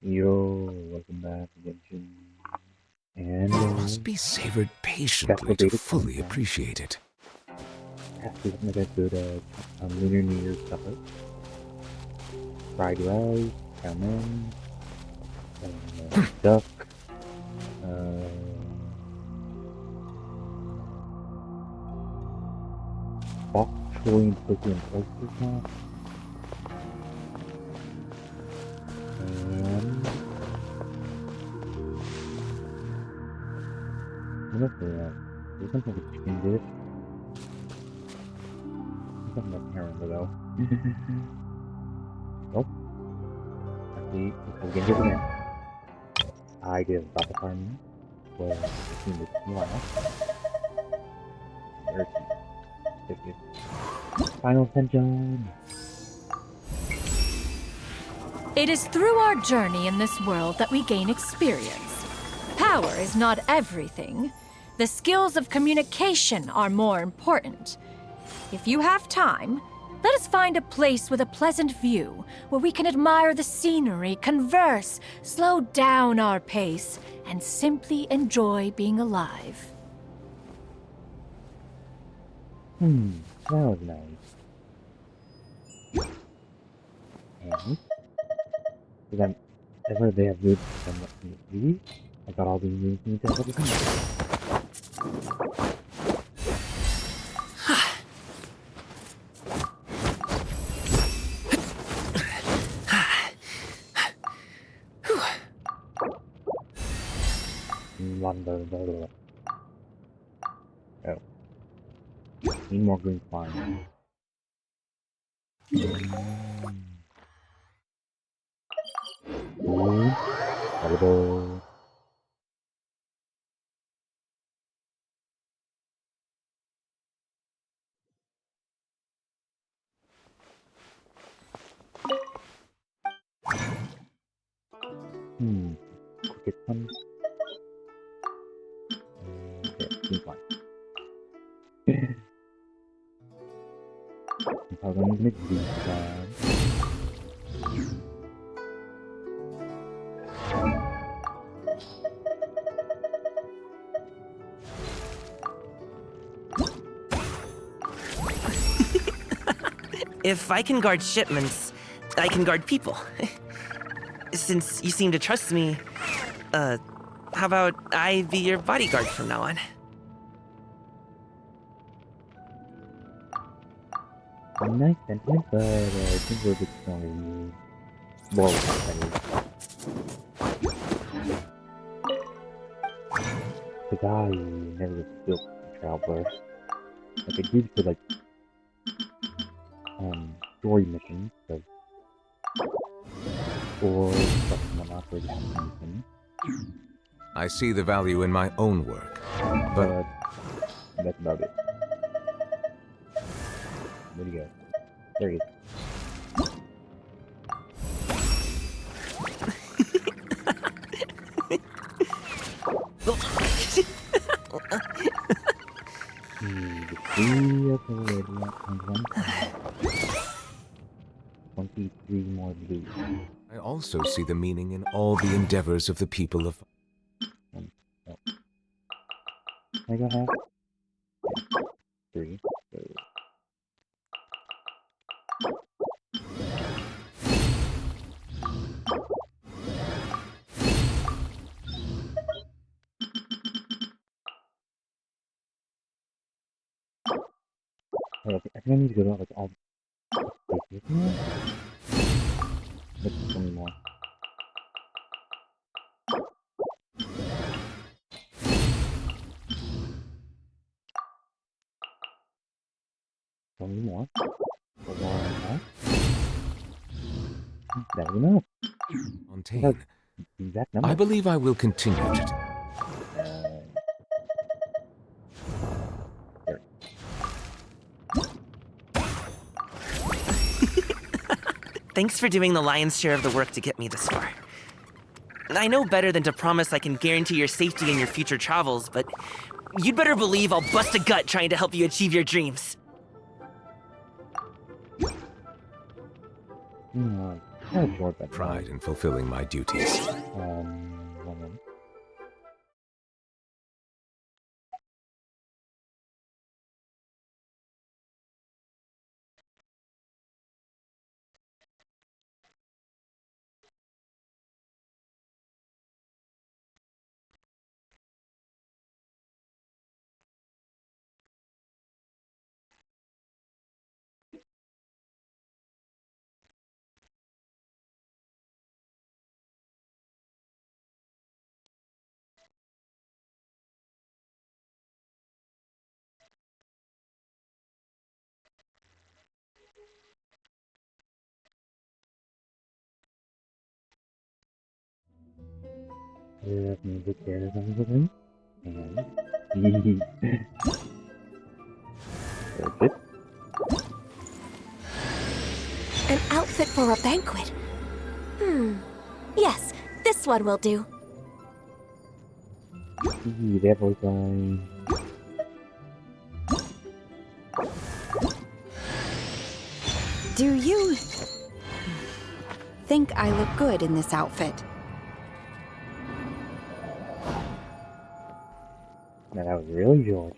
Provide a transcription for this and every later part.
Yo, welcome back to Genshin. And Must be savored patiently to captivated fully content. appreciate it. After something like a good Lunar New Year supper. Fried rice, salmon, duck, bok choy and turkey and oyster sauce. And what else do we have? There's something like a chicken dish. Something I can't remember though. Nope. Actually, before we get into the event, I give about the farm where the team is last. There's 50th. Final attention! It is through our journey in this world that we gain experience. Power is not everything. The skills of communication are more important. If you have time, let us find a place with a pleasant view where we can admire the scenery, converse, slow down our pace, and simply enjoy being alive. That was nice. And because I've heard they have good from the TV. I got all these new things to help us. Oh. Need more green farm. Ooh. Edible. Cricket fun. Okay, green farm. I'm probably gonna make green farm. If I can guard shipments, I can guard people. Since you seem to trust me, how about I be your bodyguard from now on? A nice sentiment, but I think we're a bit stronger than you. Well, the guy never was built for traveler. Like, I did for, like, story missions, like, or stuff and whatnot, where you have to use them. I see the value in my own work, but That's about it. Where'd he go? There he is. The free of the radiant and 23 more blue. I also see the meaning in all the endeavors of the people of... Oh. I got half. 3. So. Hey, I think I need to go to like all places now. But tell me more. Tell me more. That was enough. Fontaine. Exact number. I believe I will continue to... There. Thanks for doing the lion's share of the work to get me this far. I know better than to promise I can guarantee your safety in your future travels, but you'd better believe I'll bust a gut trying to help you achieve your dreams. Kind of more than Pride in fulfilling my duties. One minute. Let me look at it everything. And that's it. An outfit for a banquet. Yes, this one will do. That was going. Do you think I look good in this outfit? Man, that was really George.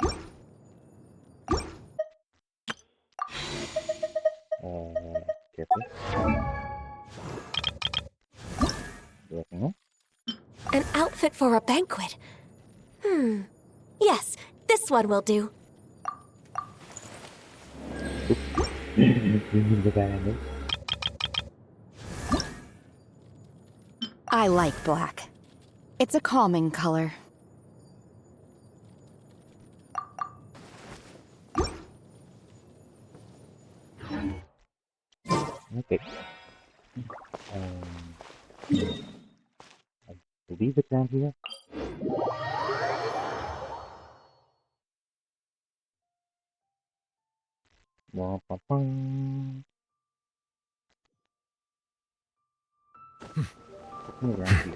Careful. Looking up. An outfit for a banquet. Yes, this one will do. The bad I like black. It's a calming color. Okay. I believe it's down here. Wah, bah, bang. Around here.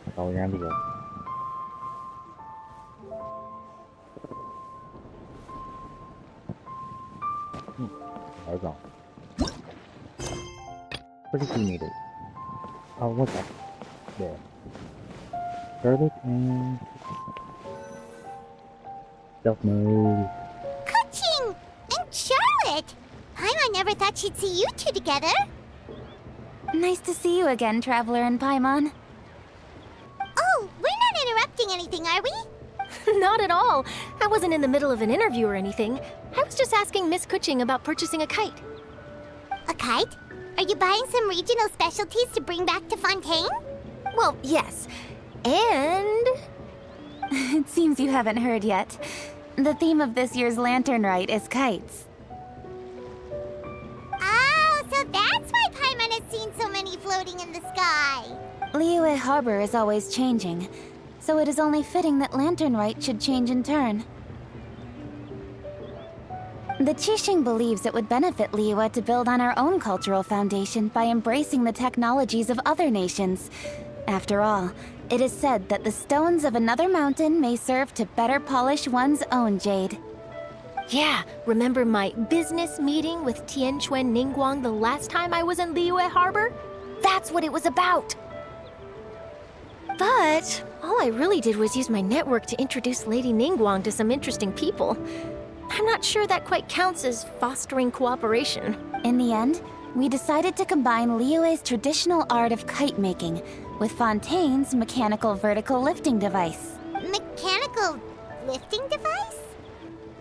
That's all around here. Hold on. Pretty few meters. Oh, what's that? There. Scarlet and stealth mode. Ka-ching! And Charlotte! Paimon never thought she'd see you two together. Nice to see you again, Traveler and Paimon. Oh, we're not interrupting anything, are we? Not at all. I wasn't in the middle of an interview or anything. I was just asking Miss Kuching about purchasing a kite. A kite? Are you buying some regional specialties to bring back to Fontaine? Well, yes. And... It seems you haven't heard yet. The theme of this year's Lantern Rite is kites. Oh, so that's why Paimon has seen so many floating in the sky. Liyue Harbor is always changing, so it is only fitting that Lantern Rite should change in turn. The Qixing believes it would benefit Liyue to build on our own cultural foundation by embracing the technologies of other nations. After all, it is said that the stones of another mountain may serve to better polish one's own jade. yeah, remember my business meeting with Tianquan Ningguang the last time I was in Liyue Harbor? That's what it was about. But all I really did was use my network to introduce Lady Ningguang to some interesting people. I'm not sure that quite counts as fostering cooperation. In the end, we decided to combine Liyue's traditional art of kite making with Fontaine's mechanical vertical lifting device. Mechanical lifting device?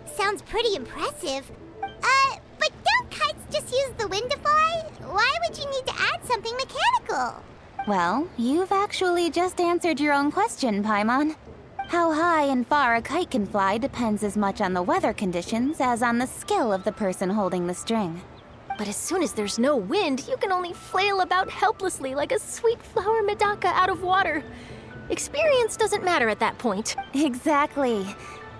Sounds pretty impressive. But don't kites just use the wind to fly? Why would you need to add something mechanical? Well, you've actually just answered your own question, Paimon. How high and far a kite can fly depends as much on the weather conditions as on the skill of the person holding the string. But as soon as there's no wind, you can only flail about helplessly like a sweet flower medaka out of water. Experience doesn't matter at that point. Exactly.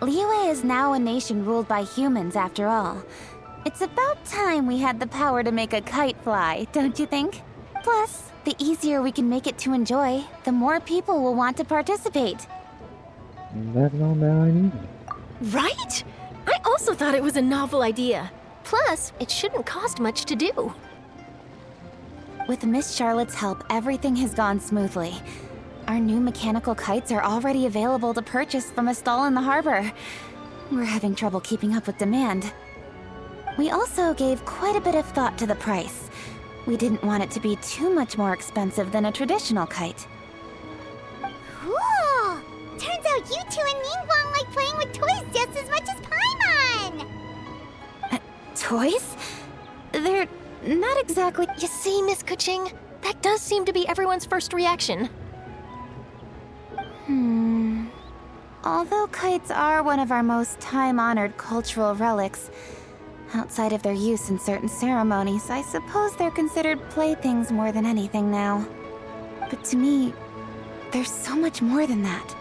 Liyue is now a nation ruled by humans, after all. It's about time we had the power to make a kite fly, don't you think? Plus, the easier we can make it to enjoy, the more people will want to participate. That's not bad either. Right? I also thought it was a novel idea. Plus, it shouldn't cost much to do. With Miss Charlotte's help, everything has gone smoothly. Our new mechanical kites are already available to purchase from a stall in the harbor. We're having trouble keeping up with demand. We also gave quite a bit of thought to the price. We didn't want it to be too much more expensive than a traditional kite. Cool! Turns out you two and Ningguang like playing with toys just as much as Paimon! Toys? They're not exactly... You see, Miss Kuching? That does seem to be everyone's first reaction. Although kites are one of our most time-honored cultural relics, outside of their use in certain ceremonies, I suppose they're considered playthings more than anything now. But to me, there's so much more than that.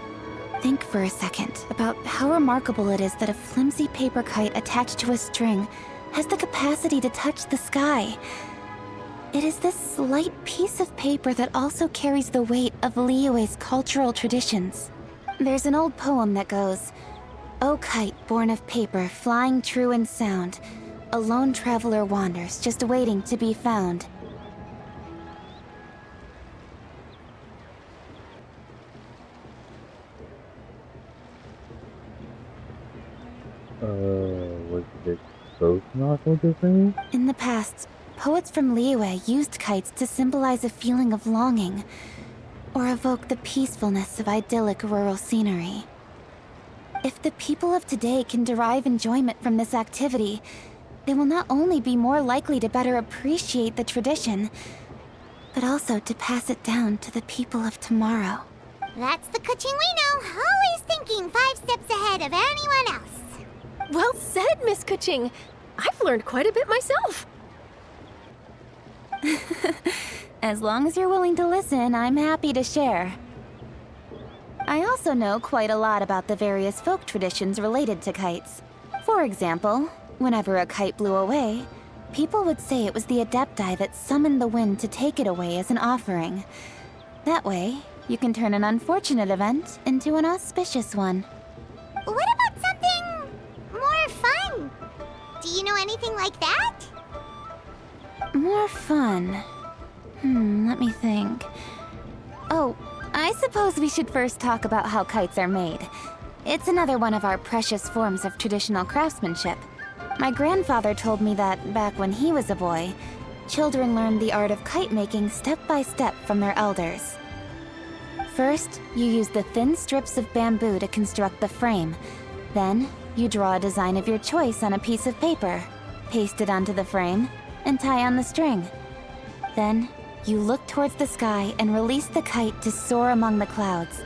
Think for a second about how remarkable it is that a flimsy paper kite attached to a string has the capacity to touch the sky. It is this light piece of paper that also carries the weight of Liyue's cultural traditions. There's an old poem that goes, "O kite born of paper, flying true in sound, a lone traveler wanders, just waiting to be found." Was it both not so different? In the past, poets from Liyue used kites to symbolize a feeling of longing, or evoke the peacefulness of idyllic rural scenery. If the people of today can derive enjoyment from this activity, they will not only be more likely to better appreciate the tradition, but also to pass it down to the people of tomorrow. That's the Kuching we know, always thinking 5 steps ahead of anyone else. Well said, Miss Kuching. I've learned quite a bit myself. As long as you're willing to listen, I'm happy to share. I also know quite a lot about the various folk traditions related to kites. For example, whenever a kite blew away, people would say it was the Adepti that summoned the wind to take it away as an offering. That way, you can turn an unfortunate event into an auspicious one. What about something more fun? Do you know anything like that? More fun. Let me think. Oh, I suppose we should first talk about how kites are made. It's another one of our precious forms of traditional craftsmanship. My grandfather told me that, back when he was a boy, children learned the art of kite making step by step from their elders. First, you use the thin strips of bamboo to construct the frame. Then, you draw a design of your choice on a piece of paper, paste it onto the frame, and tie on the string. Then, you look towards the sky and release the kite to soar among the clouds.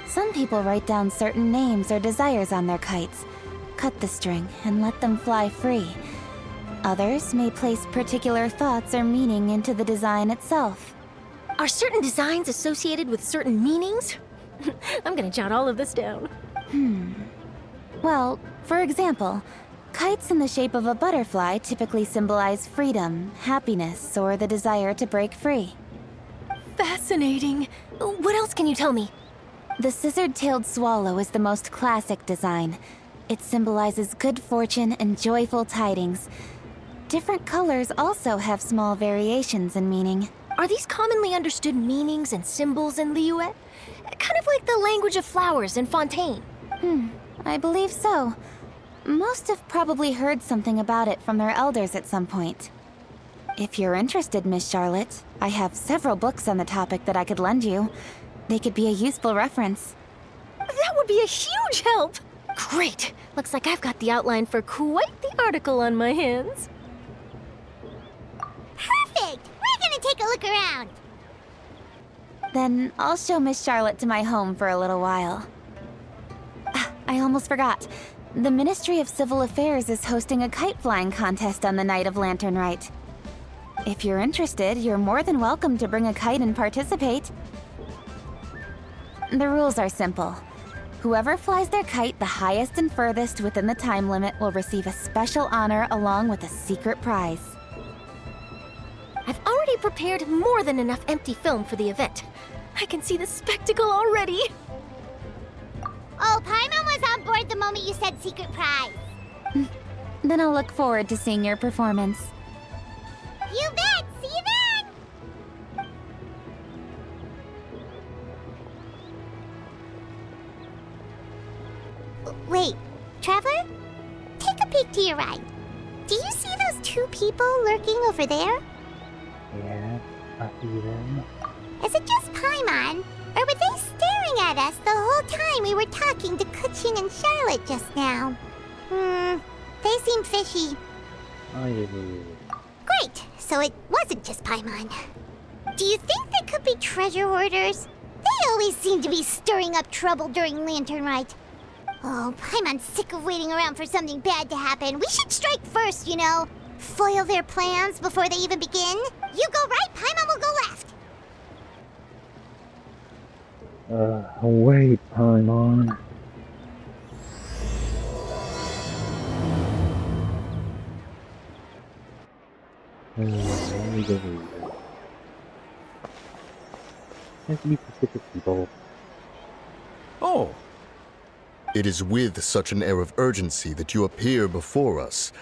Some people write down certain names or desires on their kites, cut the string, and let them fly free. Others may place particular thoughts or meaning into the design itself. Are certain designs associated with certain meanings? I'm gonna jot all of this down. Well, for example, kites in the shape of a butterfly typically symbolize freedom, happiness, or the desire to break free. Fascinating. What else can you tell me? The scissored-tailed swallow is the most classic design. It symbolizes good fortune and joyful tidings. Different colors also have small variations in meaning. Are these commonly understood meanings and symbols in Liyue? Kind of like the language of flowers in Fontaine. I believe so. Most have probably heard something about it from their elders at some point. If you're interested, Miss Charlotte, I have several books on the topic that I could lend you. They could be a useful reference. That would be a huge help! Great! Looks like I've got the outline for quite the article on my hands. Perfect! We're gonna take a look around. Then I'll show Miss Charlotte to my home for a little while. I almost forgot. The Ministry of Civil Affairs is hosting a kite flying contest on the night of Lantern Rite. If you're interested, you're more than welcome to bring a kite and participate. The rules are simple. Whoever flies their kite the highest and furthest within the time limit will receive a special honor along with a secret prize. I've already prepared more than enough empty film for the event. I can see the spectacle already. Oh, Paimon was on board the moment you said secret prize. Then I'll look forward to seeing your performance. You bet! to your right. Do you see those two people lurking over there? Yeah, I see them. Is it just Paimon? Or were they staring at us the whole time we were talking to Kuchin and Charlotte just now? They seem fishy. Great, so it wasn't just Paimon. Do you think they could be treasure hoarders? They always seem to be stirring up trouble during Lantern Rite. Oh, Paimon's sick of waiting around for something bad to happen. We should strike first, you know. Foil their plans before they even begin. You go right, Paimon will go left. Wait, Paimon. Let me go here. Has to be specific people. Oh, It is with such an air of urgency that you appear before us.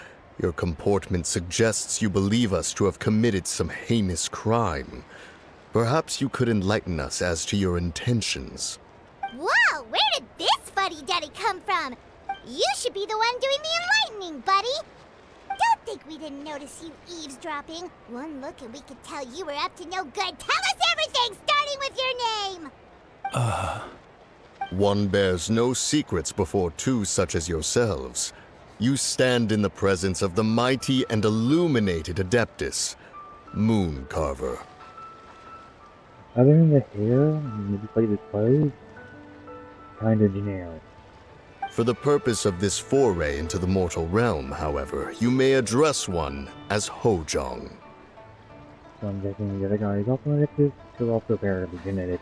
Your comportment suggests you believe us to have committed some heinous crime. Perhaps you could enlighten us as to your intentions. Whoa, where did this fuddy-duddy come from? You should be the one doing the enlightening, buddy. Don't think we didn't notice you eavesdropping. One look and we could tell you were up to no good. Tell us everything, starting with your name. One bears no secrets before two such as yourselves. You stand in the presence of the mighty and illuminated Adeptus, Mooncarver. Other than the hair and maybe play the clothes, kinda generic. For the purpose of this foray into the mortal realm, however, you may address one as Hojong. So I'm guessing the other guy is also an Adeptus, so also apparently generic.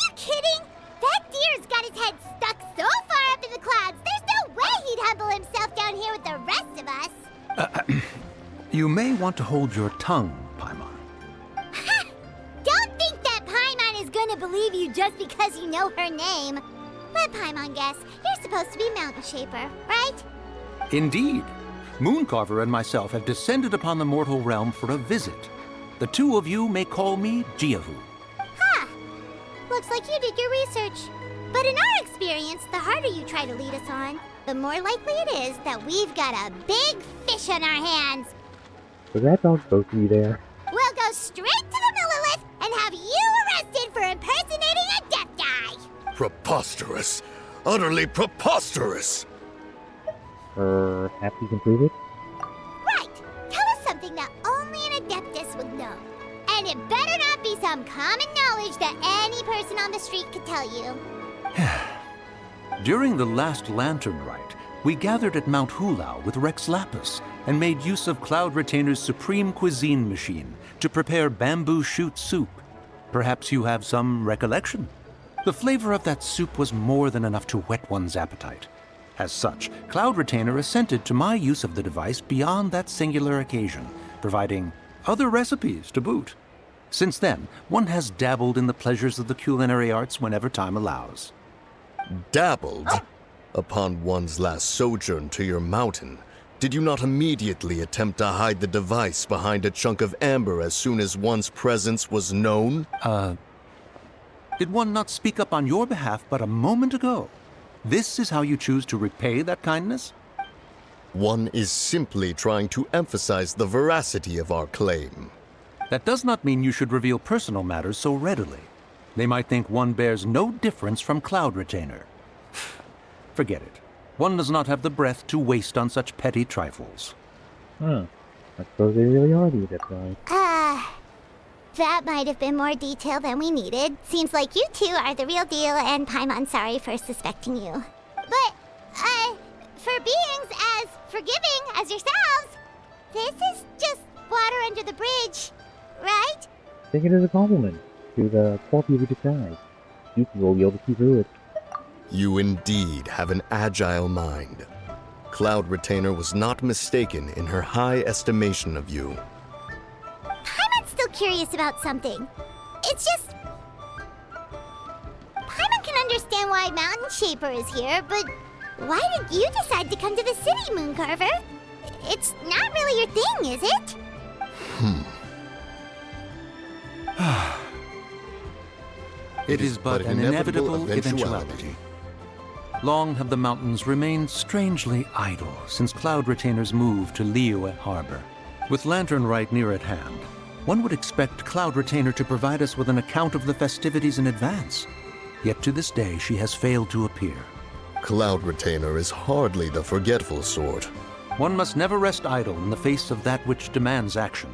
You kidding? That deer's got his head stuck so far up in the clouds, there's no way he'd humble himself down here with the rest of us. You may want to hold your tongue, Paimon. Ha! Don't think that Paimon is gonna believe you just because you know her name. Let Paimon guess, you're supposed to be Mountain Shaper, right? Indeed. Mooncarver and myself have descended upon the mortal realm for a visit. The two of you may call me Jiahu. Huh. Looks like you did your research. But in our experience, the harder you try to lead us on, the more likely it is that we've got a big fish on our hands. Was that dog supposed to be there? We'll go straight to the Millilith and have you arrested for impersonating a deaf guy. Preposterous! Utterly preposterous! Perhaps you can prove it? Right. Tell us something that only an Adeptus would know. And it better not be some common knowledge that any person on the street could tell you. During the last Lantern Rite, we gathered at Mount Hulao with Rex Lapis and made use of Cloud Retainer's supreme cuisine machine to prepare bamboo shoot soup. Perhaps you have some recollection? The flavor of that soup was more than enough to whet one's appetite. As such, Cloud Retainer assented to my use of the device beyond that singular occasion, providing other recipes to boot. Since then, one has dabbled in the pleasures of the culinary arts whenever time allows. Dabbled? Upon one's last sojourn to your mountain, did you not immediately attempt to hide the device behind a chunk of amber as soon as one's presence was known? Did one not speak up on your behalf but a moment ago? This is how you choose to repay that kindness? One is simply trying to emphasize the veracity of our claim. That does not mean you should reveal personal matters so readily. They might think one bears no difference from Cloud Retainer. Forget it. One does not have the breath to waste on such petty trifles. Huh. I suppose they really are the Adept guys. That might have been more detail than we needed. Seems like you two are the real deal, and Paimon sorry for suspecting you. But, for beings as forgiving as yourselves, this is just water under the bridge, right? Take it as a compliment to the quality of your disguise. You two will be able to see through it. You indeed have an agile mind. Cloud Retainer was not mistaken in her high estimation of you. Paimon's still curious about something. It's just... Paimon can understand why Mountain Shaper is here, but why did you decide to come to the city, Mooncarver? It's not really your thing, is it? It is but an inevitable eventuality. Long have the mountains remained strangely idle since cloud retainers moved to Liyue Harbor. With Lantern Rite near at hand, one would expect Cloud Retainer to provide us with an account of the festivities in advance. Yet to this day, she has failed to appear. Cloud Retainer is hardly the forgetful sort. One must never rest idle in the face of that which demands action.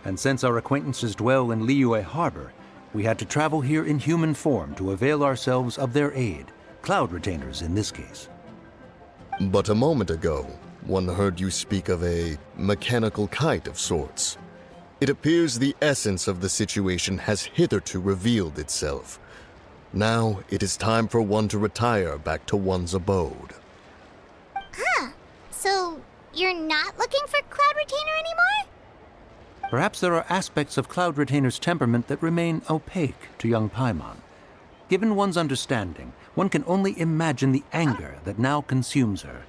And since our acquaintances dwell in Liyue Harbor, we had to travel here in human form to avail ourselves of their aid, Cloud Retainers in this case. But a moment ago, one heard you speak of a mechanical kite of sorts. It appears the essence of the situation has hitherto revealed itself. Now it is time for one to retire back to one's abode. Huh. So, you're not looking for Cloud Retainer anymore? Perhaps there are aspects of Cloud Retainer's temperament that remain opaque to young Paimon. Given one's understanding, one can only imagine the anger that now consumes her.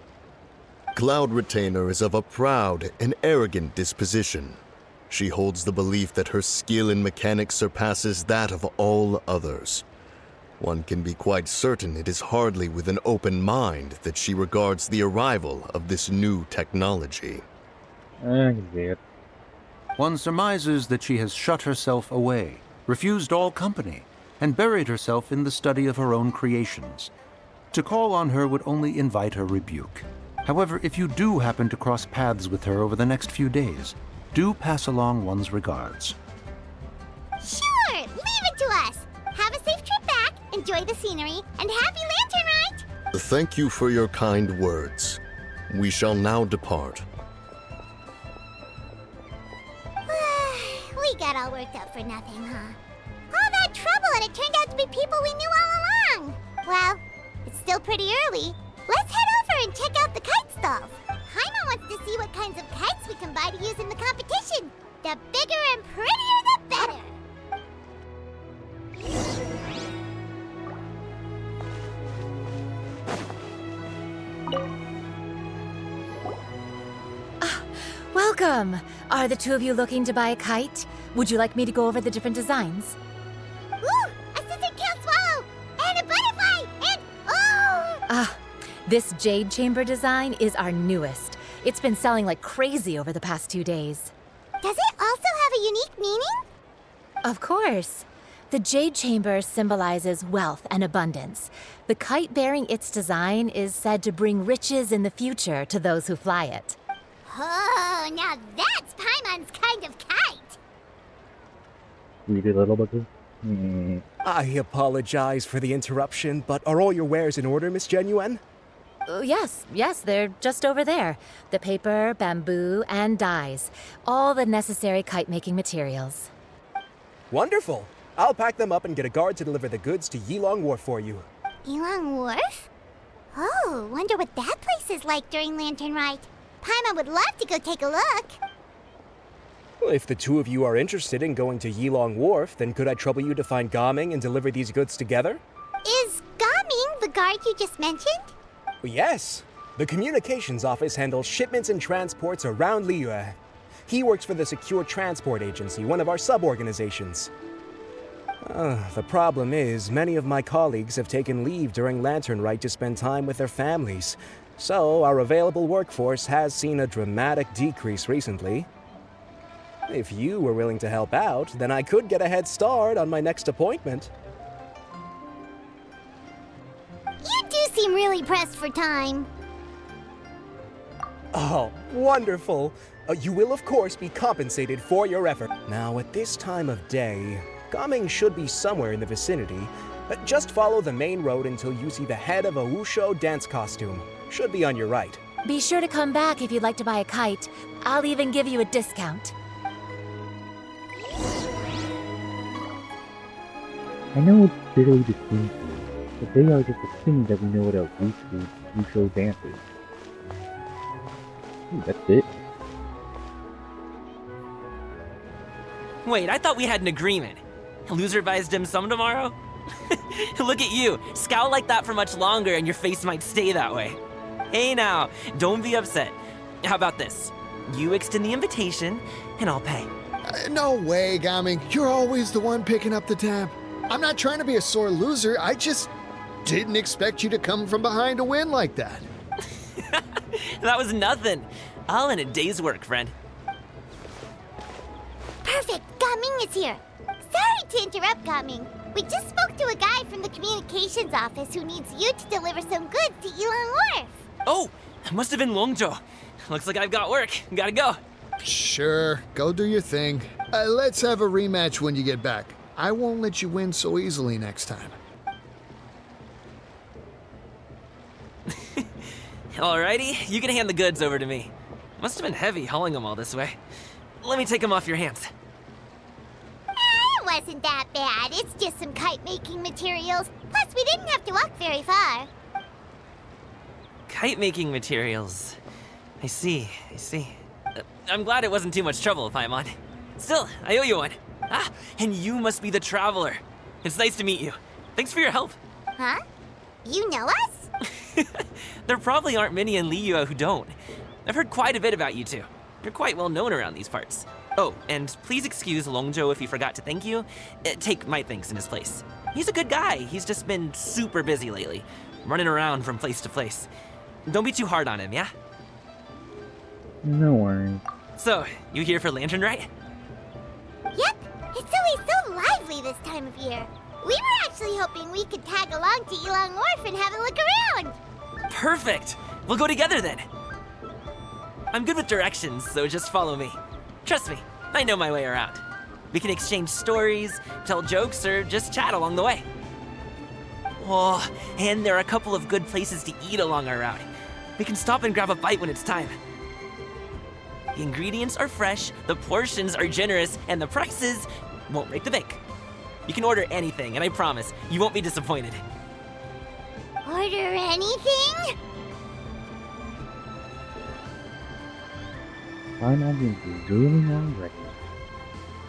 Cloud Retainer is of a proud and arrogant disposition. She holds the belief that her skill in mechanics surpasses that of all others. One can be quite certain it is hardly with an open mind that she regards the arrival of this new technology. I can see it. One surmises that she has shut herself away, refused all company, and buried herself in the study of her own creations. To call on her would only invite her rebuke. However, if you do happen to cross paths with her over the next few days, do pass along one's regards. Sure! Leave it to us! Have a safe trip back, enjoy the scenery, and happy Lantern Rite! Thank you for your kind words. We shall now depart. We got all worked up for nothing, huh? All that trouble and it turned out to be people we knew all along! Well, it's still pretty early. Let's head over and check out the kite stalls. Paimon wants to see what kinds of kites we can buy to use in the competition. The bigger and prettier, the better. Welcome! Are the two of you looking to buy a kite? Would you like me to go over the different designs? Ooh! A scissor-tailed swallow! And a butterfly! And oh! This jade chamber design is our newest. It's been selling like crazy over the past 2 days. Does it also have a unique meaning? Of course. The jade chamber symbolizes wealth and abundance. The kite bearing its design is said to bring riches in the future to those who fly it. Oh, now that's Paimon's kind of kite! Read it a little bit. I apologize for the interruption, but are all your wares in order, Miss Genuine? Yes, they're just over there. The paper, bamboo, and dyes. All the necessary kite-making materials. Wonderful! I'll pack them up and get a guard to deliver the goods to Yilong Wharf for you. Yilong Wharf? Oh, wonder what that place is like during Lantern Rite. Paimon would love to go take a look. Well, if the two of you are interested in going to Yilong Wharf, then could I trouble you to find Gaming and deliver these goods together? Is Gaming the guard you just mentioned? Well, yes. The communications office handles shipments and transports around Liyue. He works for the Secure Transport Agency, one of our sub-organizations. The problem is, many of my colleagues have taken leave during Lantern Rite to spend time with their families. So, our available workforce has seen a dramatic decrease recently. If you were willing to help out, then I could get a head start on my next appointment. You do seem really pressed for time. Oh, wonderful! You will, of course, be compensated for your effort. Now, at this time of day, Gaming should be somewhere in the vicinity. Just follow the main road until you see the head of a Wushu dance costume. Should be on your right. Be sure to come back if you'd like to buy a kite. I'll even give you a discount. I know it's barely distinctly, but they are just assuming that we know what a Wushu dance is. Ooh, that's it. Wait, I thought we had an agreement. Loser buys dim sum tomorrow? Look at you. Scowl like that for much longer and your face might stay that way. Hey now, don't be upset. How about this? You extend the invitation, and I'll pay. No way, Gaming. You're always the one picking up the tab. I'm not trying to be a sore loser. Didn't expect you to come from behind to win like that. That was nothing. All in a day's work, friend. Perfect! Gaming is here. Sorry to interrupt, Gaming. We just spoke to a guy from the communications office who needs you to deliver some goods to Elon Wharf. Oh, it must have been Longzhou. Looks like I've got work. Gotta go. Sure, go do your thing. Let's have a rematch when you get back. I won't let you win so easily next time. Alrighty, you can hand the goods over to me. Must have been heavy hauling them all this way. Let me take them off your hands. It wasn't that bad. It's just some kite-making materials. Plus, we didn't have to walk very far. Kite-making materials. I see. I'm glad it wasn't too much trouble, Paimon. Still, I owe you one. Ah, and you must be the traveler. It's nice to meet you. Thanks for your help. Huh? You know us? There probably aren't many in Liyue who don't. I've heard quite a bit about you two. You're quite well known around these parts. Oh, and please excuse Longzhou if he forgot to thank you. Take my thanks in his place. He's a good guy. He's just been super busy lately, running around from place to place. Don't be too hard on him, yeah? No worries. So, you here for Lantern Rite? Yep. It's always so lively this time of year. We were actually hoping we could tag along to Elon Wharf and have a look around. Perfect! We'll go together then. I'm good with directions, so just follow me. Trust me, I know my way around. We can exchange stories, tell jokes, or just chat along the way. Oh, and there are a couple of good places to eat along our route. We can stop and grab a bite when it's time. The ingredients are fresh, the portions are generous, and the prices won't break the bank. You can order anything, and I promise, you won't be disappointed. Order anything? Paimon seems to be really hungry.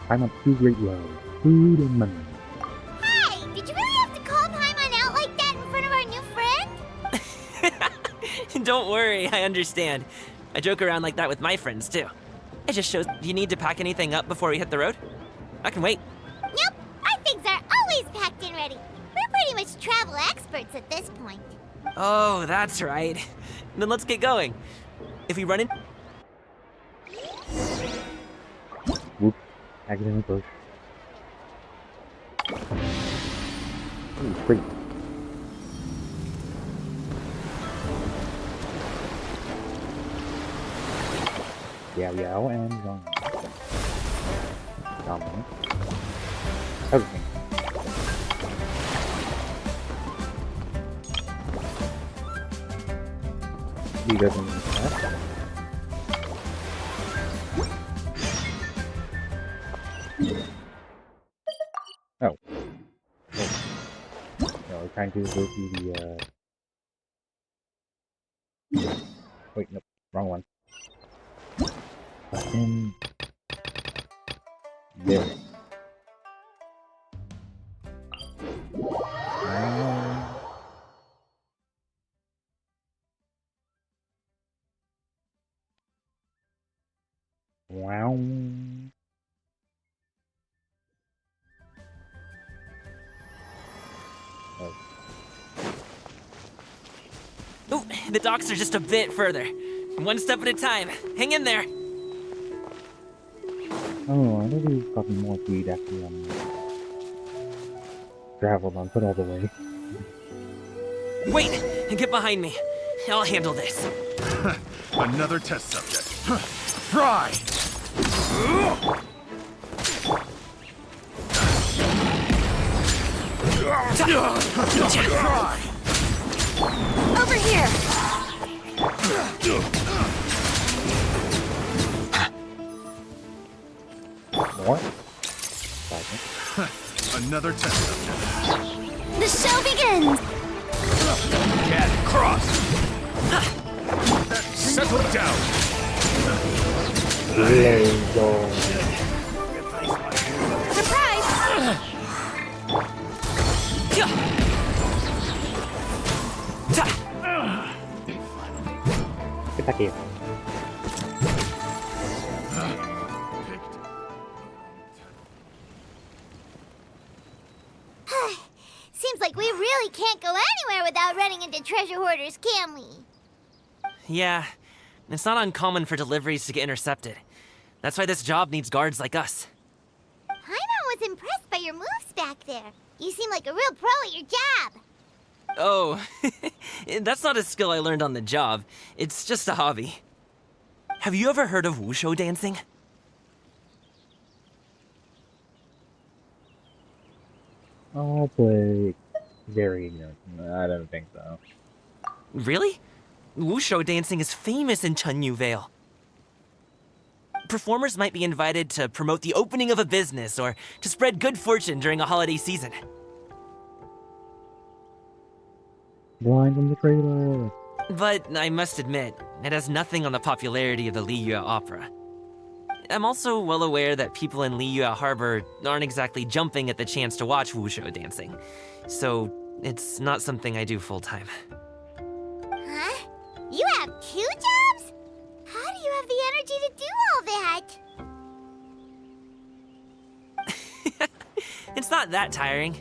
Paimon's two great loves, food and money. Hey, did you really have to call Paimon out like that in front of our new friend? Don't worry, I understand. I joke around like that with my friends, too. It just shows, do you need to pack anything up before we hit the road? I can wait. Nope, our things are always packed and ready. We're pretty much travel experts at this point. Oh, that's right. Then let's get going. If we run in... Whoops, accidentally pushed. Ooh, great. Yeah, and gone. Dominant. Everything. He doesn't need that. Oh. No, we're trying to go through the, Wait, nope, wrong one. In there. Wow. Oh. Ooh, the docks are just a bit further. One step at a time. Hang in there. Oh, I know we've gotten more food after traveled on foot all the way. Wait! Get behind me. I'll handle this. Another test subject. Try! Try! Over here! More? Another test subject. The show begins! Get cross! Settle down! Let's go. Surprise! Get back here. Seems like we really really can't go anywhere without running into treasure hoarders, can we? Yeah, it's not uncommon for deliveries to get intercepted. That's why this job needs guards like us. Paimon was impressed by your moves back there. You seem like a real pro at your job. Oh, that's not a skill I learned on the job. It's just a hobby. Have you ever heard of wushu dancing? I'll play very ignorant. I don't think so. Really? Wushu dancing is famous in Chunyu Vale. Performers might be invited to promote the opening of a business or to spread good fortune during a holiday season. Blind from the trailer. But I must admit, it has nothing on the popularity of the Liyue Opera. I'm also well aware that people in Liyue Harbor aren't exactly jumping at the chance to watch wushu dancing, so it's not something I do full-time. Huh? You have 2 jobs? How do you have the energy to do all that? It's not that tiring.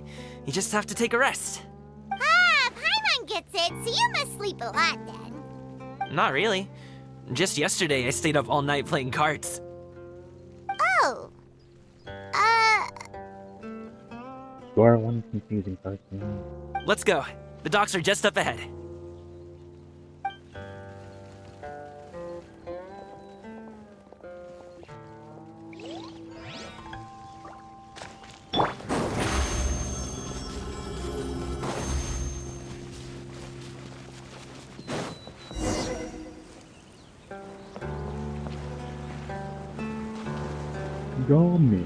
You just have to take a rest. Ah, Paimon gets it, so you must sleep a lot then. Not really. Just yesterday, I stayed up all night playing cards. Oh. You are one confusing person. Let's go. The docks are just up ahead. Gummy.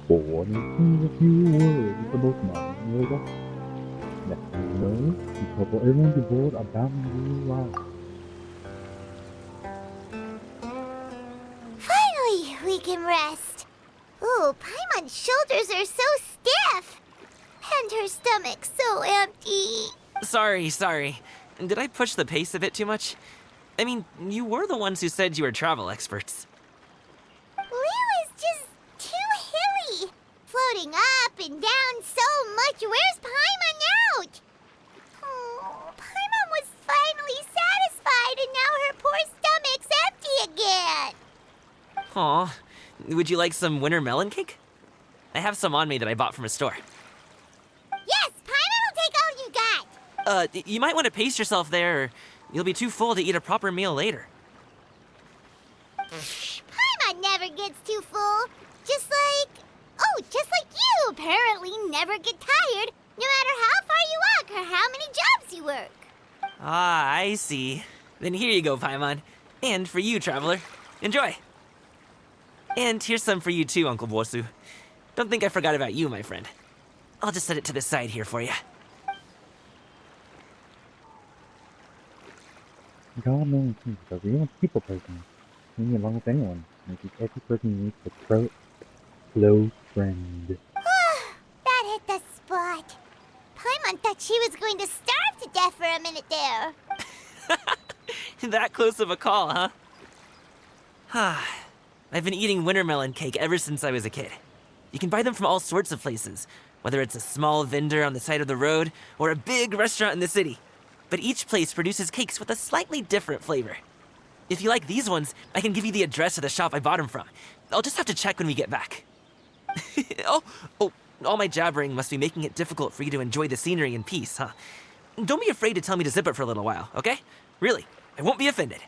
Born in a few words about my mother. Let me know because everyone be bored about you life. Finally, we can rest. Ooh, Paimon's shoulders are so stiff. And her stomach so empty. Sorry. Did I push the pace a bit too much? I mean, you were the ones who said you were travel experts. Liu is just too hilly. Floating up and down so much wears Paimon out. Oh, Paimon was finally satisfied and now her poor stomach's empty again. Aw, would you like some winter melon cake? I have some on me that I bought from a store. Yes, Paimon will take all you got. You might want to pace yourself there, or you'll be too full to eat a proper meal later. Paimon never gets too full. Just like you apparently never get tired, no matter how far you walk or how many jobs you work. Ah, I see. Then here you go, Paimon. And for you, traveler. Enjoy. And here's some for you too, Uncle Bosu. Don't think I forgot about you, my friend. I'll just set it to the side here for you. God knows he's a real people person. Being along with anyone. Makes every person needs a close friend. That hit the spot. Paimon thought she was going to starve to death for a minute there. That close of a call, huh? I've been eating winter melon cake ever since I was a kid. You can buy them from all sorts of places, whether it's a small vendor on the side of the road or a big restaurant in the city. But each place produces cakes with a slightly different flavor. If you like these ones, I can give you the address of the shop I bought them from. I'll just have to check when we get back. Oh, all my jabbering must be making it difficult for you to enjoy the scenery in peace, huh? Don't be afraid to tell me to zip it for a little while, okay? Really, I won't be offended.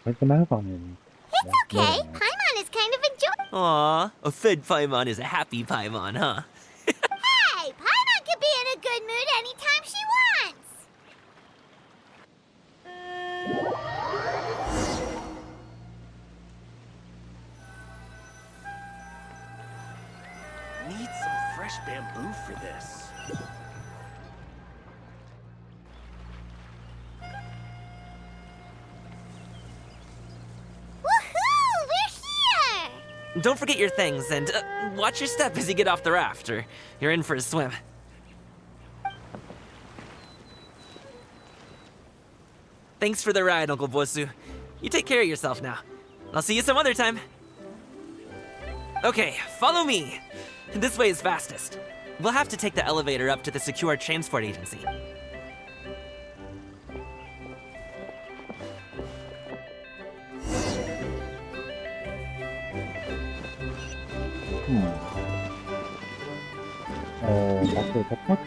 Like the mouth on him. It's okay. Paimon is kind of enjoying. Aw, a fed Paimon is a happy Paimon, huh? Hey, Paimon can be in a good mood anytime she wants. Need some fresh bamboo for this. Woohoo! We're here! Don't forget your things, and watch your step as you get off the raft, or you're in for a swim. Thanks for the ride, Uncle Bosu. You take care of yourself now. I'll see you some other time. Okay, follow me. This way is fastest. We'll have to take the elevator up to the secure transport agency. That's a tough one.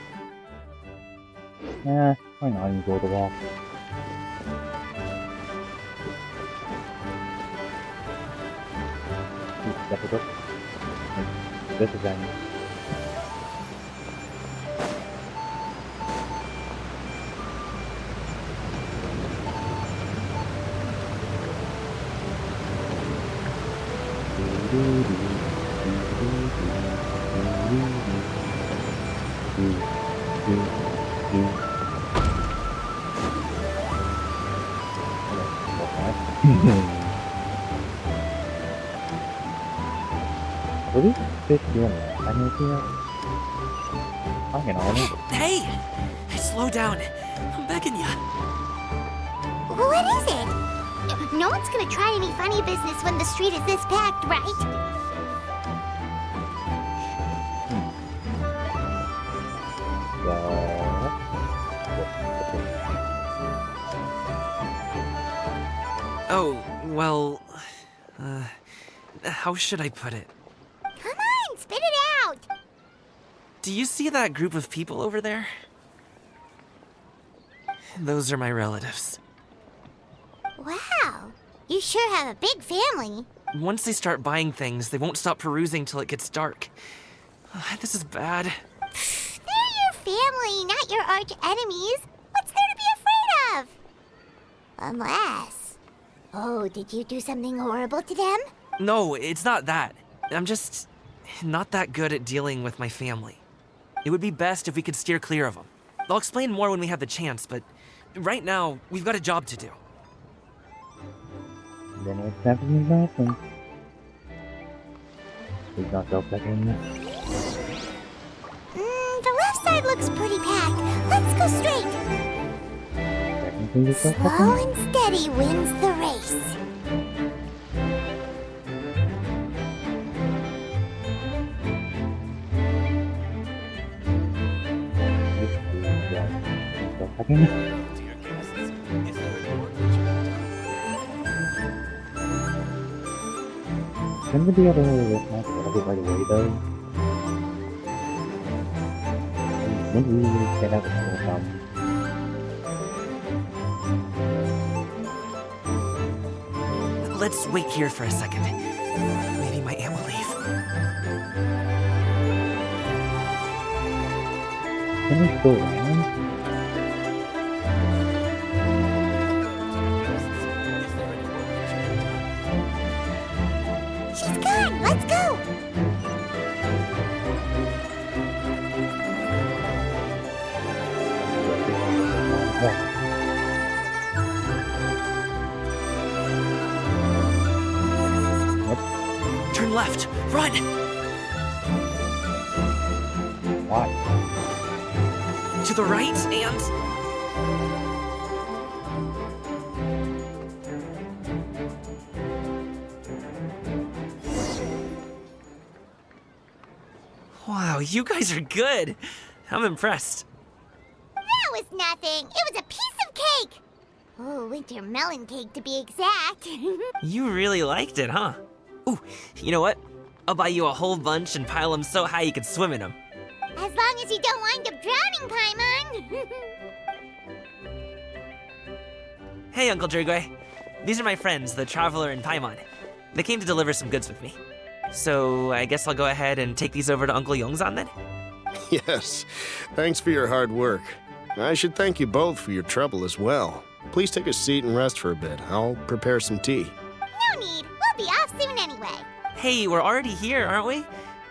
Yeah, why not enjoy the walk? Step it up. This is end. Really? Fish doing that? I know here. I can all know. Hey! Slow down. I'm begging ya. What is it? No one's gonna try any funny business when the street is this packed, right? Oh, well... how should I put it? Come on, spit it out! Do you see that group of people over there? Those are my relatives. Wow, you sure have a big family. Once they start buying things, they won't stop perusing till it gets dark. This is bad. They're your family, not your arch enemies. What's there to be afraid of? Unless... Oh, did you do something horrible to them? No, it's not that. I'm just not that good at dealing with my family. It would be best if we could steer clear of them. I'll explain more when we have the chance, but right now, we've got a job to do. Then it's happening nothing. Please not go back in. The left side looks pretty packed. Let's go straight. Slow and steady wins the race. Shouldn't we be able to recognize a little bit right away, though? Maybe we can have a couple of Let's wait here for a second. Maybe my aunt will leave. Can we go around? She's gone. Let's go. Turn left. Run! Why? To the right and... Wow, you guys are good. I'm impressed. That was nothing. It was a piece of cake. Oh, winter melon cake to be exact. You really liked it, huh? Ooh, you know what? I'll buy you a whole bunch and pile them so high you can swim in them. As long as you don't wind up drowning, Paimon. Hey, Uncle Jirgwe. These are my friends, the Traveler and Paimon. They came to deliver some goods with me. So I guess I'll go ahead and take these over to Uncle Yongzan then? Yes. Thanks for your hard work. I should thank you both for your trouble as well. Please take a seat and rest for a bit. I'll prepare some tea. No need. We'll be off soon anyway. Hey, we're already here, aren't we?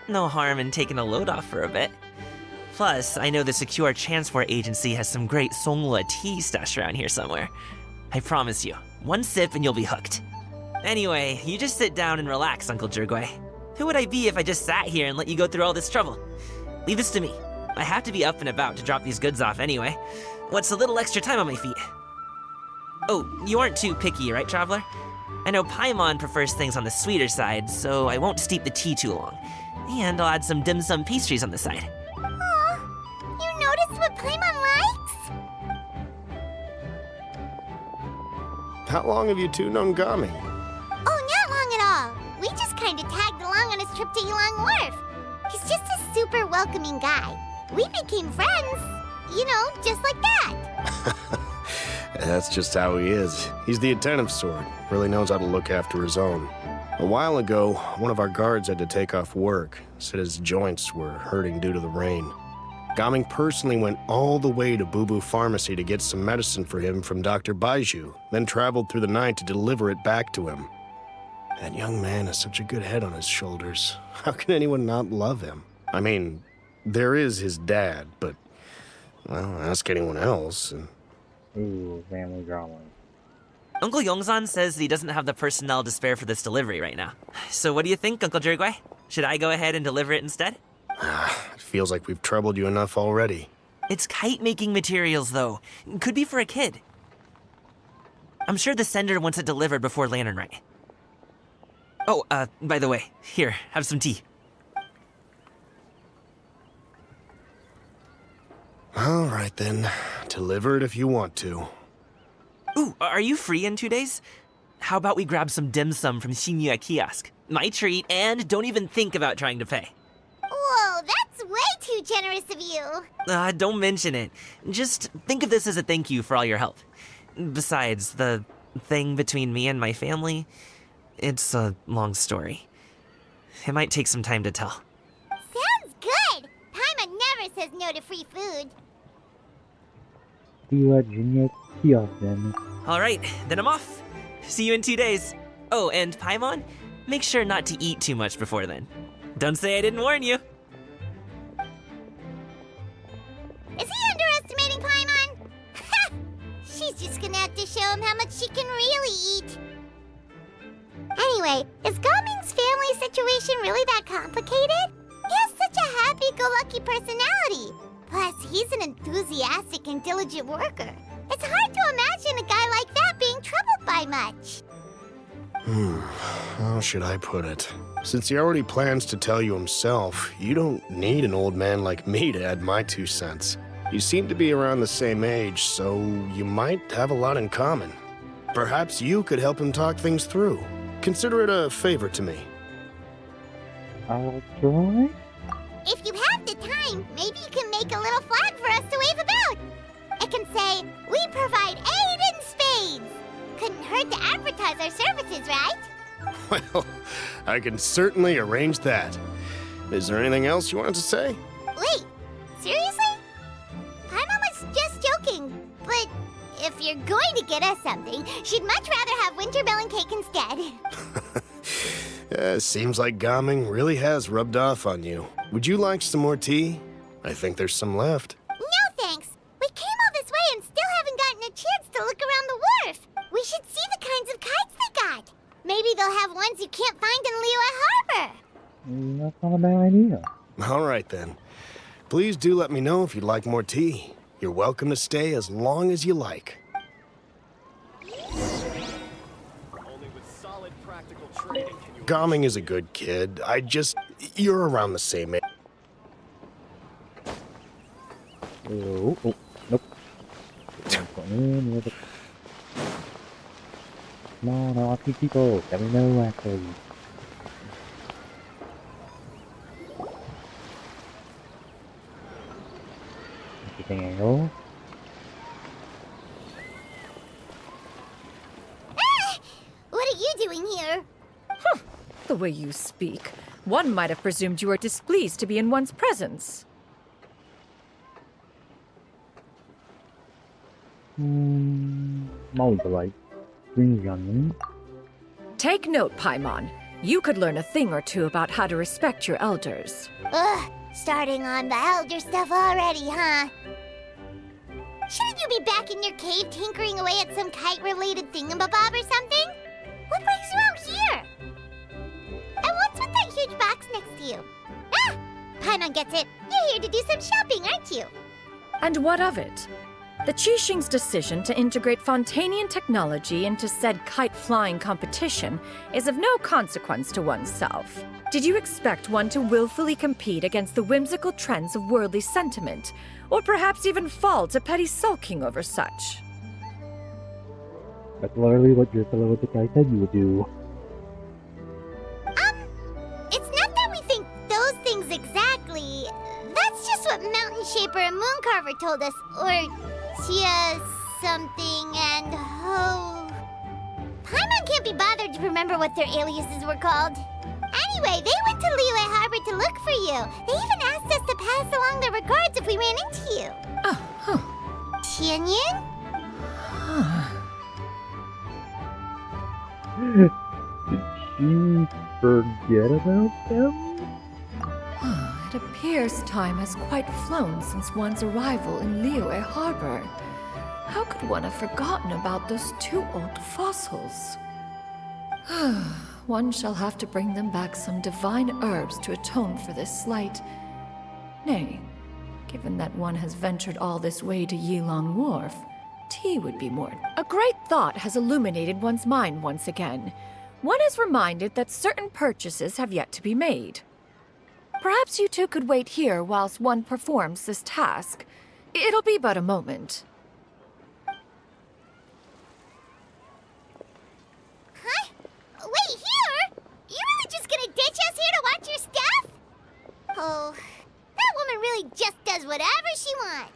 No harm in taking a load off for a bit. Plus, I know the Secure Transport Agency has some great Songhua tea stashed around here somewhere. I promise you, one sip and you'll be hooked. Anyway, you just sit down and relax, Uncle Jirgwe. Who would I be if I just sat here and let you go through all this trouble? Leave this to me. I have to be up and about to drop these goods off anyway. What's a little extra time on my feet? Oh, you aren't too picky, right, Traveler? I know Paimon prefers things on the sweeter side, so I won't steep the tea too long. And I'll add some dim sum pastries on the side. how long have you two known Gaming? Oh, not long at all. We just kind of tagged along on his trip to Ylang Wharf. He's just a super welcoming guy. We became friends. You know, just like that. That's just how he is. He's the attentive sort. Really knows how to look after his own. A while ago, one of our guards had to take off work. Said his joints were hurting due to the rain. Gaming personally went all the way to Boo Boo Pharmacy to get some medicine for him from Dr. Baiju, then traveled through the night to deliver it back to him. That young man has such a good head on his shoulders. How can anyone not love him? I mean, there is his dad, but, well, ask anyone else. Ooh, family drama. Uncle Yongsan says that he doesn't have the personnel to spare for this delivery right now. So what do you think, Uncle Jirgui? Should I go ahead and deliver it instead? It feels like we've troubled you enough already. It's kite-making materials, though. Could be for a kid. I'm sure the sender wants it delivered before Lantern Rite. Oh, by the way, here, have some tea. All right, then. Deliver it if you want to. Ooh, are you free in 2 days? How about we grab some dim sum from Shinya Kiosk? My treat, and don't even think about trying to pay. Whoa, that's way too generous of you. Don't mention it. Just think of this as a thank you for all your help. Besides, the thing between me and my family, it's a long story. It might take some time to tell. Sounds good. Paimon never says no to free food. See you at Junior Kiosk then. Alright, then I'm off. See you in 2 days. Oh, and Paimon, make sure not to eat too much before then. Don't say I didn't warn you. Is he underestimating Paimon? Ha! She's just gonna have to show him how much she can really eat. Anyway, is Gaming's family situation really that complicated? He has such a happy-go-lucky personality. Plus, he's an enthusiastic and diligent worker. It's hard to imagine a guy like that being troubled by much. How should I put it? Since he already plans to tell you himself, you don't need an old man like me to add my 2 cents. You seem to be around the same age, so you might have a lot in common. Perhaps you could help him talk things through. Consider it a favor to me. I'll try. If you have the time, maybe you can make a little flag for us to wave about. It can say, "We provide aid in spades." Couldn't hurt to advertise our services, right? Well, I can certainly arrange that. Is there anything else you wanted to say? Wait, seriously? Paimon was just joking, but if you're going to get us something, she'd much rather have winter melon cake instead. Seems like Gaming really has rubbed off on you. Would you like some more tea? I think there's some left. No thanks. We came all this way and still haven't gotten a chance to look around the wharf. We should see the kinds of kites they got. Maybe they'll have ones you can't find in Liyue Harbor. That's not a bad idea. All right, then. Please do let me know if you'd like more tea. You're welcome to stay as long as you like. Gaming is a good kid. You're around the same age. Oh, nope. No, I think people. Let me know actually. Anything else? What are you doing here? The way you speak, one might have presumed you were displeased to be in one's presence. Mau like young. Take note, Paimon. You could learn a thing or two about how to respect your elders. Ugh, starting on the elder stuff already, huh? Shouldn't you be back in your cave tinkering away at some kite-related thingamabob or something? What brings you out here? And what's with that huge box next to you? Ah! Paimon gets it. You're here to do some shopping, aren't you? And what of it? The Qixing's decision to integrate Fontanian technology into said kite-flying competition is of no consequence to oneself. Did you expect one to willfully compete against the whimsical trends of worldly sentiment, or perhaps even fall to petty sulking over such? That's literally what your fellow guy said you would do. It's not that we think those things exactly. That's just what Mountain Shaper and Moon Carver told us. Or Tia something and Paimon can't be bothered to remember what their aliases were called. Anyway, they went to Liyue Harbor to look for you. They even asked us to pass along their regards if we ran into you. Tianyin? Did she forget about them? It appears time has quite flown since one's arrival in Liyue Harbor. How could one have forgotten about those 2 old fossils? One shall have to bring them back some divine herbs to atone for this slight. Nay, given that one has ventured all this way to Yilong Wharf, tea would be more. A great thought has illuminated one's mind once again. One is reminded that certain purchases have yet to be made. Perhaps you two could wait here whilst one performs this task. It'll be but a moment. Huh? Wait, here? You really just gonna ditch us here to watch your stuff? Oh, that woman really just does whatever she wants.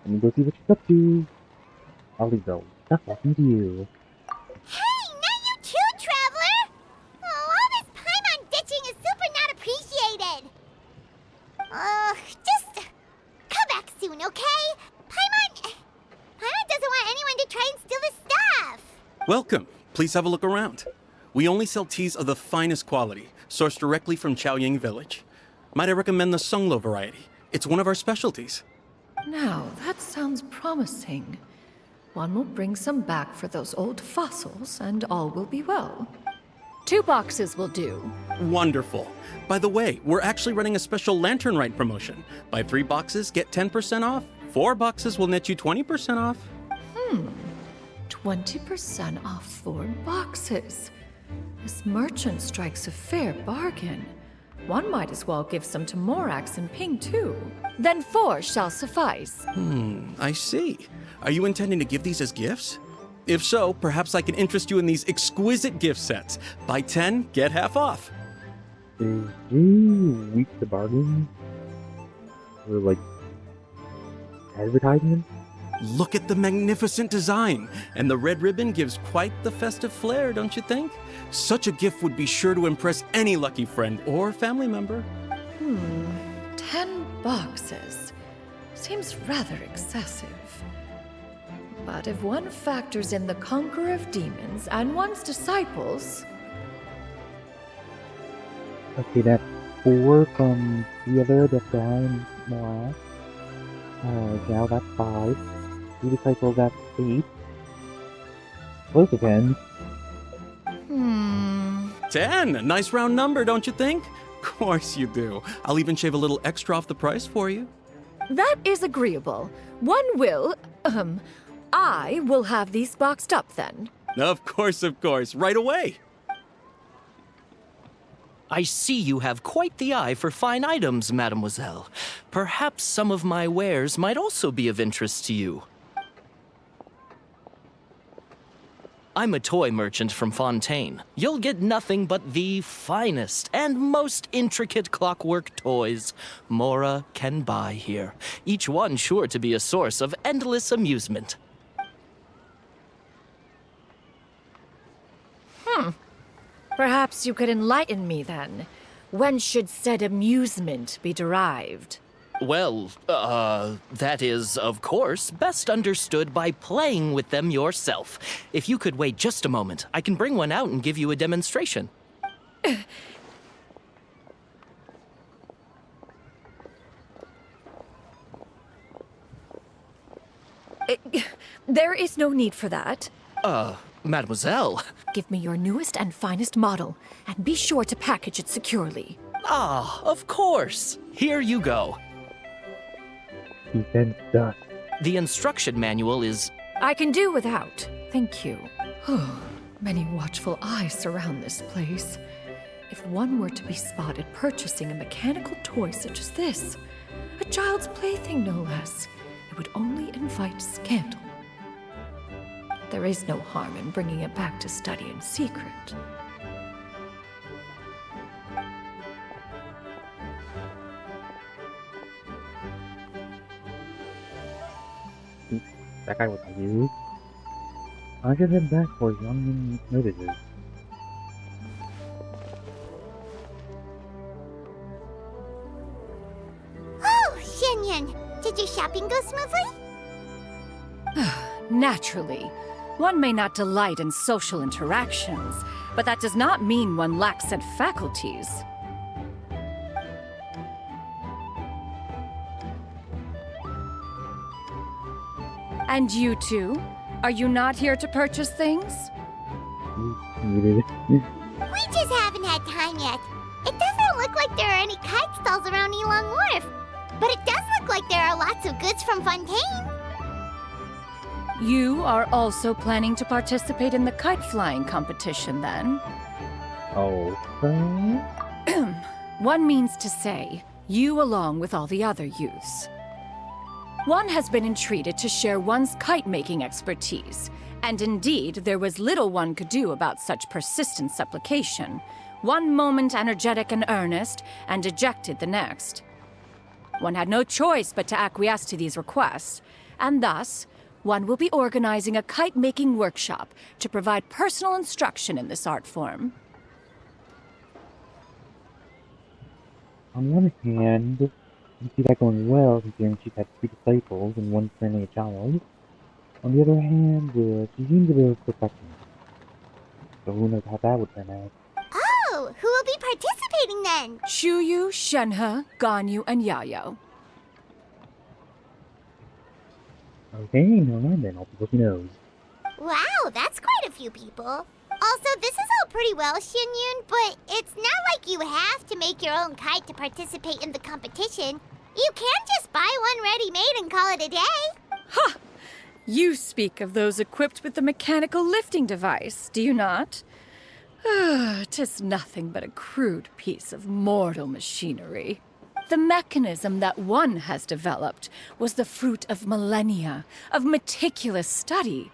Let me go see what she's up to. I'll leave the stuff walking to you. Hey, not you too, Traveler! Oh, all this Paimon ditching is super not appreciated. Just come back soon, okay? Paimon doesn't want anyone to try and steal his stuff. Welcome. Please have a look around. We only sell teas of the finest quality, sourced directly from Chaoying Village. Might I recommend the Sunglo variety? It's one of our specialties. Now, that sounds promising. One will bring some back for those old fossils, and all will be well. 2 boxes will do. Wonderful. By the way, we're actually running a special Lantern Rite promotion. Buy 3 boxes, get 10% off. 4 boxes will net you 20% off. 20% off 4 boxes. This merchant strikes a fair bargain. One might as well give some to Morax and Ping, too. Then 4 shall suffice. I see. Are you intending to give these as gifts? If so, perhaps I can interest you in these exquisite gift sets. Buy 10, get half off. Is he weak to bargain? Or, like, advertisement? Look at the magnificent design, and the red ribbon gives quite the festive flair, don't you think? Such a gift would be sure to impress any lucky friend or family member. 10 boxes. Seems rather excessive. But if one factors in the Conqueror of Demons and one's disciples... Okay, that's 4 from the other, that's behind Morax. Now that's 5. 2 disciples, that's 8. Close to 10. 10! A nice round number, don't you think? Of course you do. I'll even shave a little extra off the price for you. That is agreeable. One will, I will have these boxed up then. Of course, right away. I see you have quite the eye for fine items, mademoiselle. Perhaps some of my wares might also be of interest to you. I'm a toy merchant from Fontaine. You'll get nothing but the finest and most intricate clockwork toys Mora can buy here. Each one sure to be a source of endless amusement. Perhaps you could enlighten me then. When should said amusement be derived? Well, that is, of course, best understood by playing with them yourself. If you could wait just a moment, I can bring one out and give you a demonstration. There is no need for that. Mademoiselle. Give me your newest and finest model, and be sure to package it securely. Ah, of course. Here you go. Defense dust. The instruction manual is... I can do without, thank you. Many watchful eyes surround this place. If one were to be spotted purchasing a mechanical toy such as this, A child's plaything, no less. It would only invite scandal. There is no harm in bringing it back to study in secret. That guy was you. I should head back for young notices. Oh, Xianyun, did your shopping go smoothly? Naturally. One may not delight in social interactions, but that does not mean one lacks said faculties. And you two? Are you not here to purchase things? We just haven't had time yet. It doesn't look like there are any kite stalls around Elong Wharf, but it does look like there are lots of goods from Fontaine. You are also planning to participate in the kite flying competition, then? Oh. One means to say, you along with all the other youths. One has been entreated to share one's kite-making expertise, and indeed, there was little one could do about such persistent supplication. One moment energetic and earnest, and dejected the next. One had no choice but to acquiesce to these requests, and thus, one will be organizing a kite-making workshop to provide personal instruction in this art form. On one hand, you see that going well, considering she's had 3 disciples and one currently a child. On the other hand, she seems a bit of perfection. So who knows how that would turn out. Oh, who will be participating then? Shuyu, Shenhe, Ganyu, and Yayo. Okay, never mind then, I'll be looking knows. Wow, that's quite a few people. Also, this is all pretty well, Xianyun, but it's not like you have to make your own kite to participate in the competition. You can just buy one ready-made and call it a day. Ha! You speak of those equipped with the mechanical lifting device, do you not? 'Tis nothing but a crude piece of mortal machinery. The mechanism that one has developed was the fruit of millennia of meticulous study.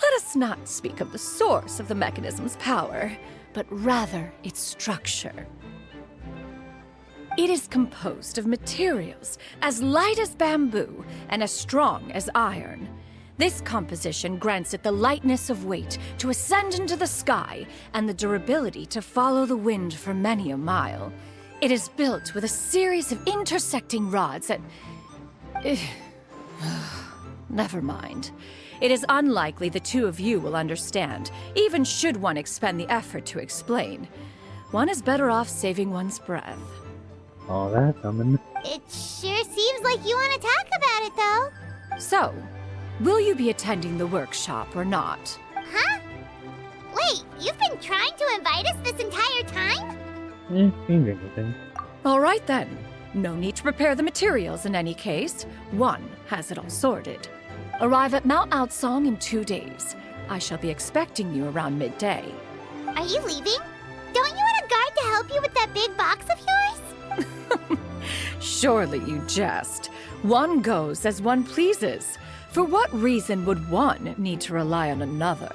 Let us not speak of the source of the mechanism's power, but rather its structure. It is composed of materials as light as bamboo and as strong as iron. This composition grants it the lightness of weight to ascend into the sky and the durability to follow the wind for many a mile. It is built with a series of intersecting rods that... Never mind. It is unlikely the two of you will understand, even should one expend the effort to explain. One is better off saving one's breath. Oh, that's coming. It sure seems like you want to talk about it, though. So, will you be attending the workshop or not? Huh? Wait, you've been trying to invite us this entire time? Seems interesting. All right then. No need to prepare the materials in any case. One has it all sorted. Arrive at Mount Outsong in 2 days. I shall be expecting you around midday. Are you leaving? Don't you want a guard to help you with that big box of yours? Surely you jest. One goes as one pleases. For what reason would one need to rely on another?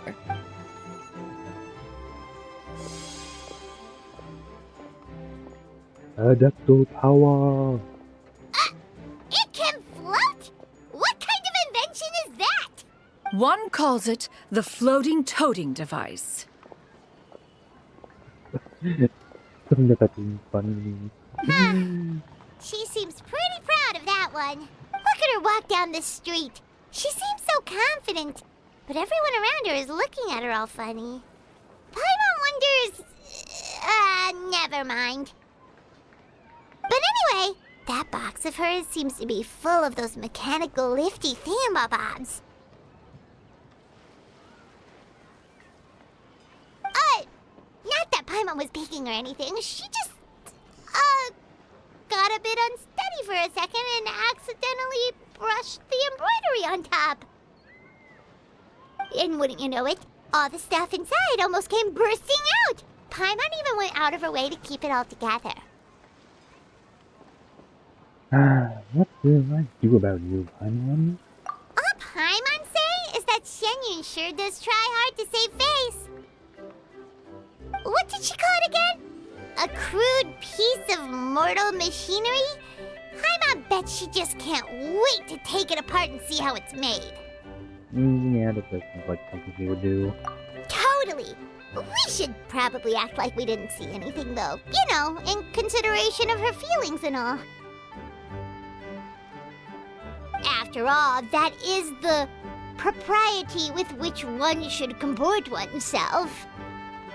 Adeptal power! It can float? What kind of invention is that? One calls it the floating toting device. Something that seems funny. She seems pretty proud of that one. Look at her walk down the street. She seems so confident, but everyone around her is looking at her all funny. Paimon wonders... never mind. But anyway, that box of hers seems to be full of those mechanical lifty thingamabobs. Not that Paimon was peeking or anything. She just, got a bit unsteady for a second and accidentally brushed the embroidery on top. And wouldn't you know it, all the stuff inside almost came bursting out. Paimon even went out of her way to keep it all together. What did I do about you, Paimon? All Paimon's saying is that Shenyun sure does try hard to save face. What did she call it again? A crude piece of mortal machinery? Paimon bet she just can't wait to take it apart and see how it's made. Yeah, that does sound like something she would do. Totally. We should probably act like we didn't see anything, though. You know, in consideration of her feelings and all. After all, that is the propriety with which one should comport oneself.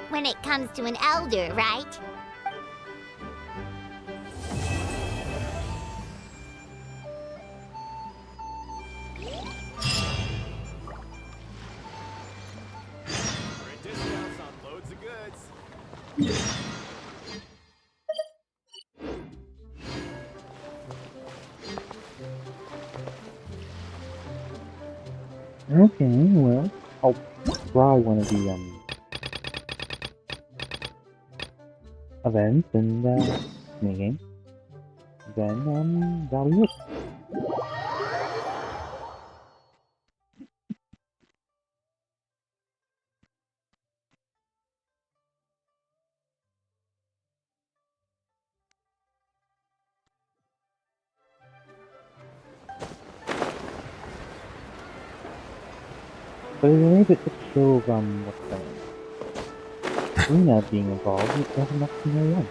When it comes to an elder, right? Discounts on loads of goods. Okay, well, I'll try one of the, events and, minigame. Then, that'll be it. But it's a little bit to show, what's the Luna being involved, it doesn't have to know one.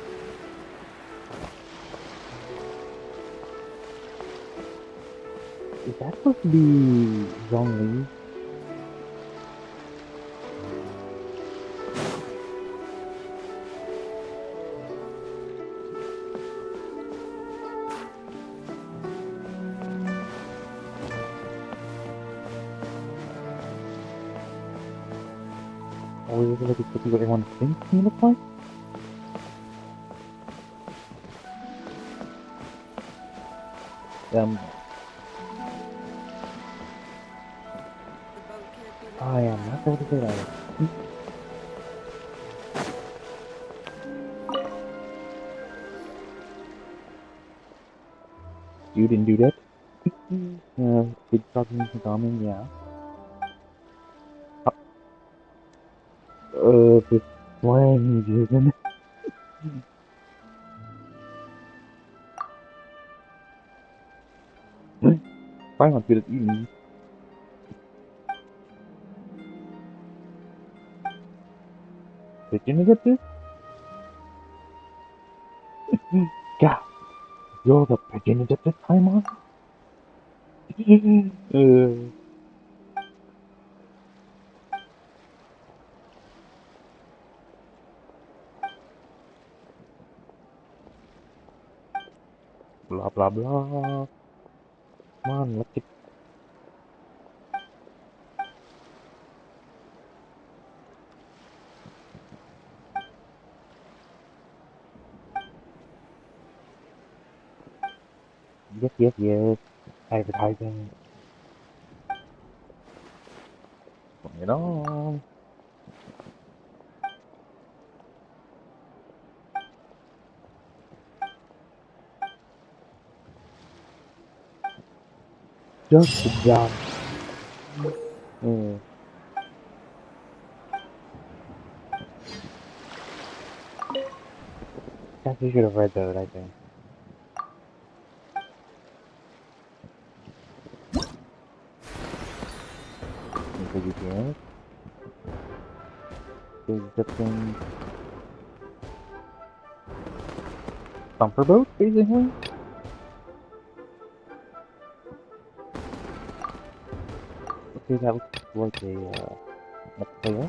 Is that supposed to be Zhongli? Or is it like it's what everyone thinks he looks like? I am not going to say that. You didn't do that? Good talking to Garmin, yeah. This slang he's using. Probably not good at eating. Did you get this? God, you're the beginning at this time on? Blah blah blah. Come on, let's get. Yes, yes, yes. Advertising. Bring it on. Just a job. Actually should have read that, I think. Because you can. There's different bumper boats, basically. Okay, that looks like a player.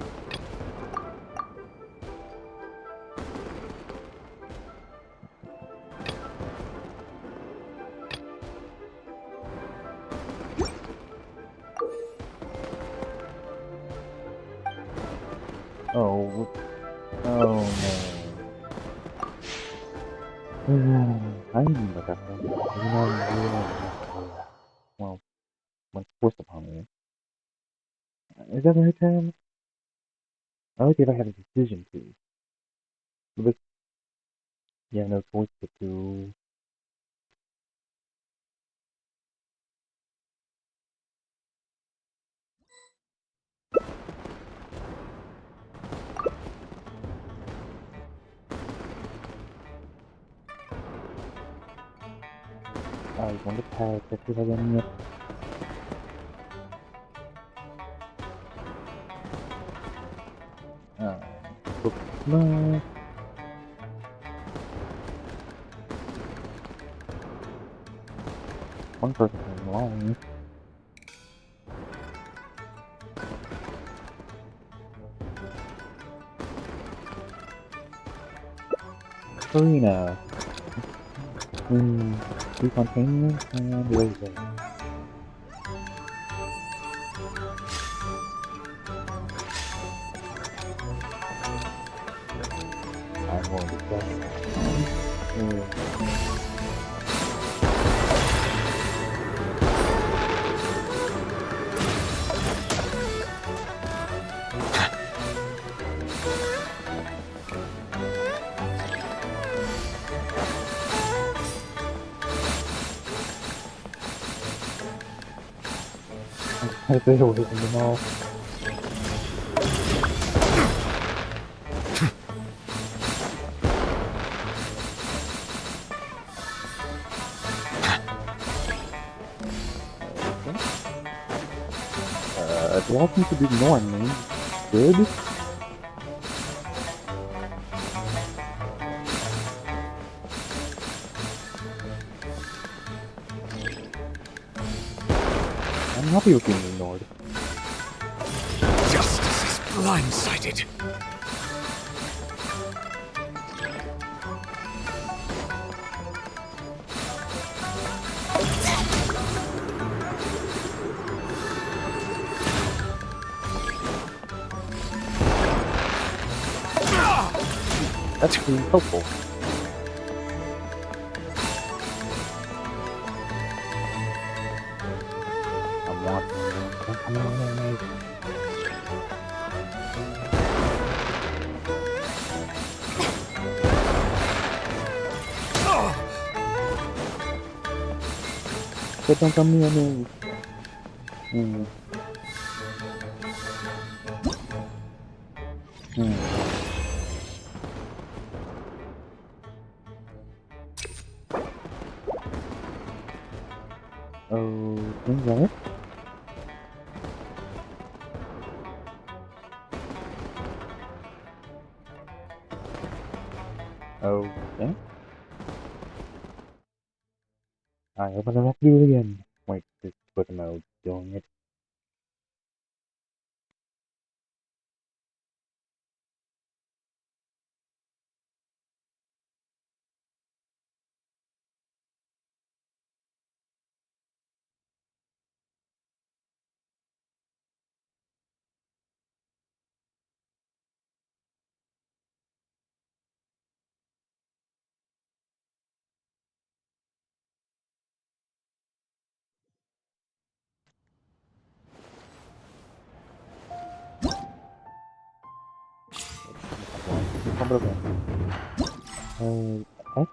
Oh, oh no. I didn't look at them. Well, when forced upon me. Is that the right term? I like if I had a decision to. But you have no choice but to want to pass if you have any yet. No. One person came along. Arena. Two containers and laser. I'm going to go. I stay away from them all. They all seem to be ignoring me. Good. I'm happy with being ignored. Justice is blindsided. That's pretty helpful. I'm watching. Come on. But don't come near me. Oh, things like it. Okay. I open it up, do it again. Wait, this was mode doing it. Okay.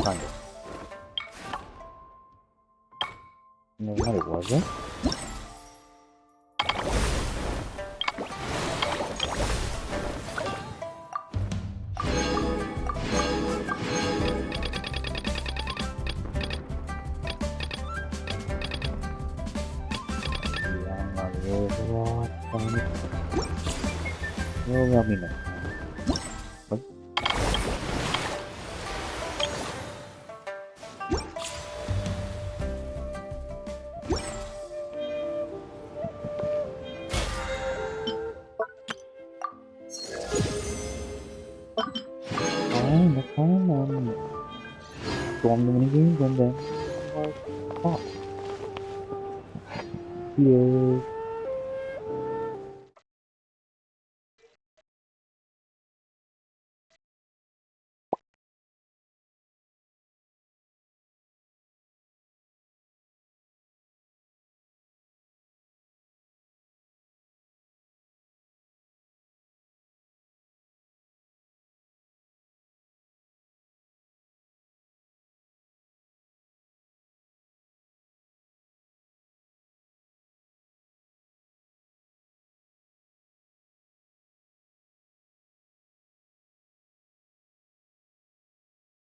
Kind of. No matter was it? You'll let me know. What? Next time, storm the minigames and then, stop. Cheers.